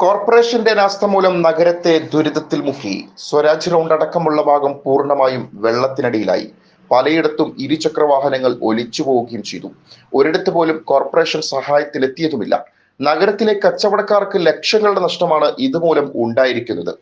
കോർപ്പറേഷന്റെ അനാസ്ഥ മൂലം നഗരത്തെ ദുരിതത്തിൽ മുക്കി. സ്വരാജ് റൗണ്ട് അടക്കമുള്ള ഭാഗം പൂർണ്ണമായും വെള്ളത്തിനടിയിലായി. പലയിടത്തും ഇരുചക്ര വാഹനങ്ങൾ ഒലിച്ചു പോവുകയും ചെയ്തു. ഒരിടത്ത് പോലും കോർപ്പറേഷൻ സഹായത്തിലെത്തിയതുമില്ല. നഗരത്തിലെ കച്ചവടക്കാർക്ക് ലക്ഷങ്ങളുടെ നഷ്ടമാണ് ഇതുമൂലം ഉണ്ടായിരിക്കുന്നത്.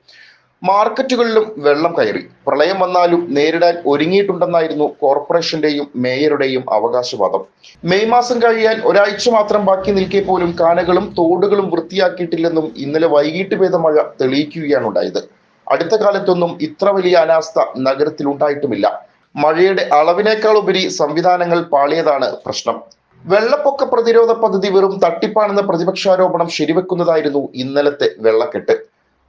മാർക്കറ്റുകളിലും വെള്ളം കയറി. പ്രളയം വന്നാലും നേരിടാൻ ഒരുങ്ങിയിട്ടുണ്ടെന്നായിരുന്നു കോർപ്പറേഷന്റെയും മേയറുടെയും അവകാശവാദം. മെയ് മാസം കഴിയാൻ ഒരാഴ്ച മാത്രം ബാക്കി നിൽക്കെ പോലും കാനകളും തോടുകളും വൃത്തിയാക്കിയിട്ടില്ലെന്നും ഇന്നലെ വൈകിട്ട് പെയ്ത മഴ തെളിയിക്കുകയാണ് ഉണ്ടായത്. അടുത്ത കാലത്തൊന്നും ഇത്ര വലിയ അനാസ്ഥ നഗരത്തിൽ ഉണ്ടായിട്ടുമില്ല. മഴയുടെ അളവിനേക്കാൾ ഉപരി സംവിധാനങ്ങൾ പാളിയതാണ് പ്രശ്നം. വെള്ളപ്പൊക്ക പ്രതിരോധ പദ്ധതി വെറും തട്ടിപ്പാണെന്ന പ്രതിപക്ഷാരോപണം ശരിവെക്കുന്നതായിരുന്നു ഇന്നലത്തെ വെള്ളക്കെട്ട്.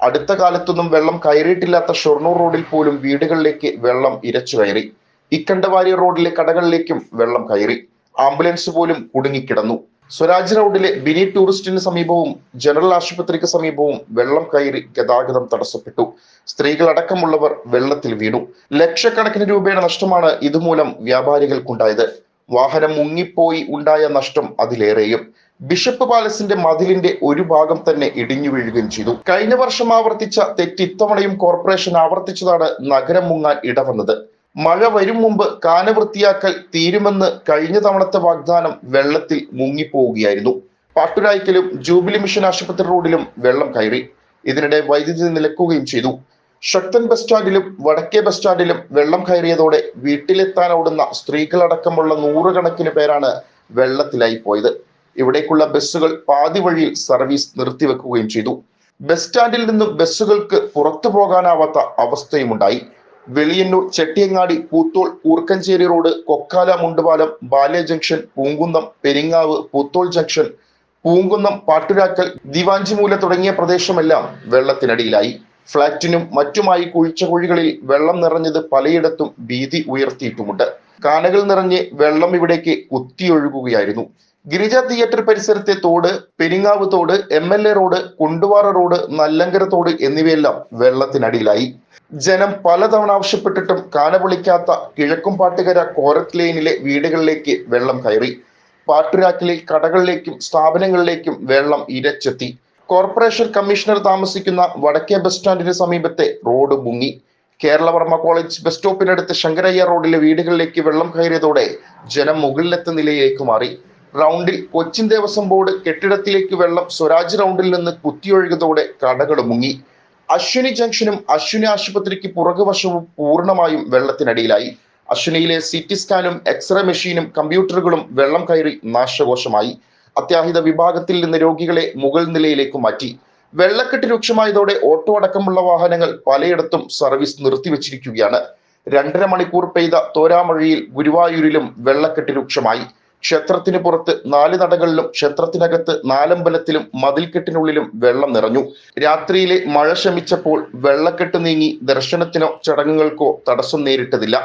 അടുത്ത കാലത്തൊന്നും വെള്ളം കയറിയിട്ടില്ലാത്ത ഷൊർണൂർ റോഡിൽ പോലും വീടുകളിലേക്ക് വെള്ളം ഇരച്ചു കയറി. ഇക്കണ്ടവാരി റോഡിലെ കടകളിലേക്കും വെള്ളം കയറി. ആംബുലൻസ് പോലും കുടുങ്ങിക്കിടന്നു. സ്വരാജ് റോഡിലെ ബിനി ടൂറിസ്റ്റിന് സമീപവും ജനറൽ ആശുപത്രിക്ക് സമീപവും വെള്ളം കയറി ഗതാഗതം തടസ്സപ്പെട്ടു. സ്ത്രീകളടക്കമുള്ളവർ വെള്ളത്തിൽ വീണു. ലക്ഷക്കണക്കിന് രൂപയുടെ നഷ്ടമാണ് ഇതുമൂലം വ്യാപാരികൾക്കുണ്ടായത്. വാഹനം മുങ്ങിപ്പോയി ഉണ്ടായ നഷ്ടം അതിലേറെയും. ബിഷപ്പ് പാലസിന്റെ മതിലിന്റെ ഒരു ഭാഗം തന്നെ ഇടിഞ്ഞു വീഴുകയും ചെയ്തു. കഴിഞ്ഞ വർഷം ആവർത്തിച്ച തെറ്റ് ഇത്തവണയും കോർപ്പറേഷൻ ആവർത്തിച്ചതാണ് നഗരം മുങ്ങാൻ ഇടവന്നത്. മഴ വരും മുമ്പ് കാന വൃത്തിയാക്കൽ തീരുമെന്ന് കഴിഞ്ഞ തവണത്തെ വാഗ്ദാനം വെള്ളത്തിൽ മുങ്ങിപ്പോവുകയായിരുന്നു. പാട്ടുരായ്ക്കലും ജൂബിലി മിഷൻ ആശുപത്രി റോഡിലും വെള്ളം കയറി. ഇതിനിടെ വൈദ്യുതി നിലക്കുകയും ചെയ്തു. ശക്തൻ ബസ് സ്റ്റാൻഡിലും വടക്കേ ബസ് സ്റ്റാൻഡിലും വെള്ളം കയറിയതോടെ വീട്ടിലെത്താൻ ഓടുന്ന സ്ത്രീകളടക്കമുള്ള നൂറുകണക്കിന് പേരാണ് വെള്ളത്തിലായി പോയത്. ഇവിടേക്കുള്ള ബസ്സുകൾ പാതി വഴിയിൽ സർവീസ് നിർത്തിവെക്കുകയും ചെയ്തു. ബസ് സ്റ്റാൻഡിൽ നിന്നും ബസ്സുകൾക്ക് പുറത്തു പോകാനാവാത്ത അവസ്ഥയുമുണ്ടായി. വെളിയന്നൂർ, ചെട്ടിയങ്ങാടി, പൂത്തോൾ, ഊർക്കഞ്ചേരി റോഡ്, കൊക്കാല മുണ്ടുപാലം, ബാലെ ജംഗ്ഷൻ, പൂങ്കുന്നം, പെരിങ്ങാവ്, പൂത്തോൾ ജംഗ്ഷൻ, പൂങ്കുന്നം, പാട്ടുരാക്കൽ, ദിവാഞ്ചിമൂല തുടങ്ങിയ പ്രദേശമെല്ലാം വെള്ളത്തിനടിയിലായി. ഫ്ളാറ്റിനും മറ്റുമായി കുഴിച്ച കുഴികളിൽ വെള്ളം നിറഞ്ഞത് പലയിടത്തും ഭീതി ഉയർത്തിയിട്ടുമുണ്ട്. കാനകൾ നിറഞ്ഞ് വെള്ളം ഇവിടേക്ക് കുത്തിയൊഴുകുകയായിരുന്നു. ഗിരിജ തിയേറ്റർ പരിസരത്തെ തോട്, പെരിങ്ങാവ് തോട്, MLA റോഡ്, കുണ്ടുവാറ റോഡ്, നല്ലങ്കര തോട് എന്നിവയെല്ലാം വെള്ളത്തിനടിയിലായി. ജനം പലതവണ ആവശ്യപ്പെട്ടിട്ടും കാന പൊളിക്കാത്ത കിഴക്കുംപാട്ടുകര കോരത്ത് ലൈനിലെ വീടുകളിലേക്ക് വെള്ളം കയറി. പാട്ടുരാക്കിലെ കടകളിലേക്കും സ്ഥാപനങ്ങളിലേക്കും വെള്ളം ഇരച്ചെത്തി. കോർപ്പറേഷൻ കമ്മീഷണർ താമസിക്കുന്ന വടക്കേ ബസ് സ്റ്റാൻഡിന് സമീപത്തെ റോഡ് മുങ്ങി. കേരളവർമ്മ കോളേജ് ബസ് സ്റ്റോപ്പിനടുത്ത് ശങ്കരയ്യ റോഡിലെ വീടുകളിലേക്ക് വെള്ളം കയറിയതോടെ ജനം മുകളിലത്തെ നിലയിലേക്ക് മാറി. റൗണ്ടിൽ കൊച്ചിൻ ദേവസ്വം ബോർഡ് കെട്ടിടത്തിലേക്ക് വെള്ളം സ്വരാജ് റൗണ്ടിൽ നിന്ന് കുത്തിയൊഴുകിയതോടെ കടകൾ മുങ്ങി. അശ്വിനി ജംഗ്ഷനും അശ്വിനി ആശുപത്രിക്ക് പുറകുവശവും പൂർണ്ണമായും വെള്ളത്തിനടിയിലായി. അശ്വിനിയിലെ CT സ്കാനും എക്സ്റേ മെഷീനും കമ്പ്യൂട്ടറുകളും വെള്ളം കയറി നാശകോശമായി. അത്യാഹിത വിഭാഗത്തിൽ നിന്ന് രോഗികളെ മുകൾ നിലയിലേക്ക് മാറ്റി. വെള്ളക്കെട്ട് രൂക്ഷമായതോടെ ഓട്ടോ അടക്കമുള്ള വാഹനങ്ങൾ പലയിടത്തും സർവീസ് നിർത്തിവെച്ചിരിക്കുകയാണ്. 2.5 മണിക്കൂർ പെയ്ത തോരാമഴയിൽ ഗുരുവായൂരിലും വെള്ളക്കെട്ട് രൂക്ഷമായി. ക്ഷേത്രത്തിന് പുറത്ത് 4 നടകളിലും ക്ഷേത്രത്തിനകത്ത് 4 അമ്പലത്തിലും മതിൽക്കെട്ടിനുള്ളിലും വെള്ളം നിറഞ്ഞു. രാത്രിയിലെ മഴ ശമിച്ചപ്പോൾ വെള്ളക്കെട്ട് നീങ്ങി ദർശനത്തിനോ ചടങ്ങുകൾക്കോ തടസ്സം നേരിട്ടതില്ല.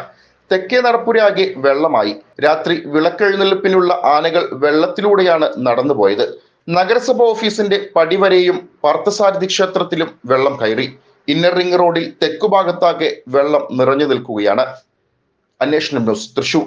തെക്കേ നടപ്പുരാകെ വെള്ളമായി. രാത്രി വിളക്കെഴുന്നള്ളിപ്പിനുള്ള ആനകൾ വെള്ളത്തിലൂടെയാണ് നടന്നുപോയത്. നഗരസഭ ഓഫീസിന്റെ പടിവരെയും പാർത്ഥസാരഥി ക്ഷേത്രത്തിലും വെള്ളം കയറി. ഇന്നർ റിംഗ് റോഡിൽ തെക്കുഭാഗത്താകെ വെള്ളം നിറഞ്ഞു നിൽക്കുകയാണ്. അന്വേഷണം ന്യൂസ്, തൃശൂർ.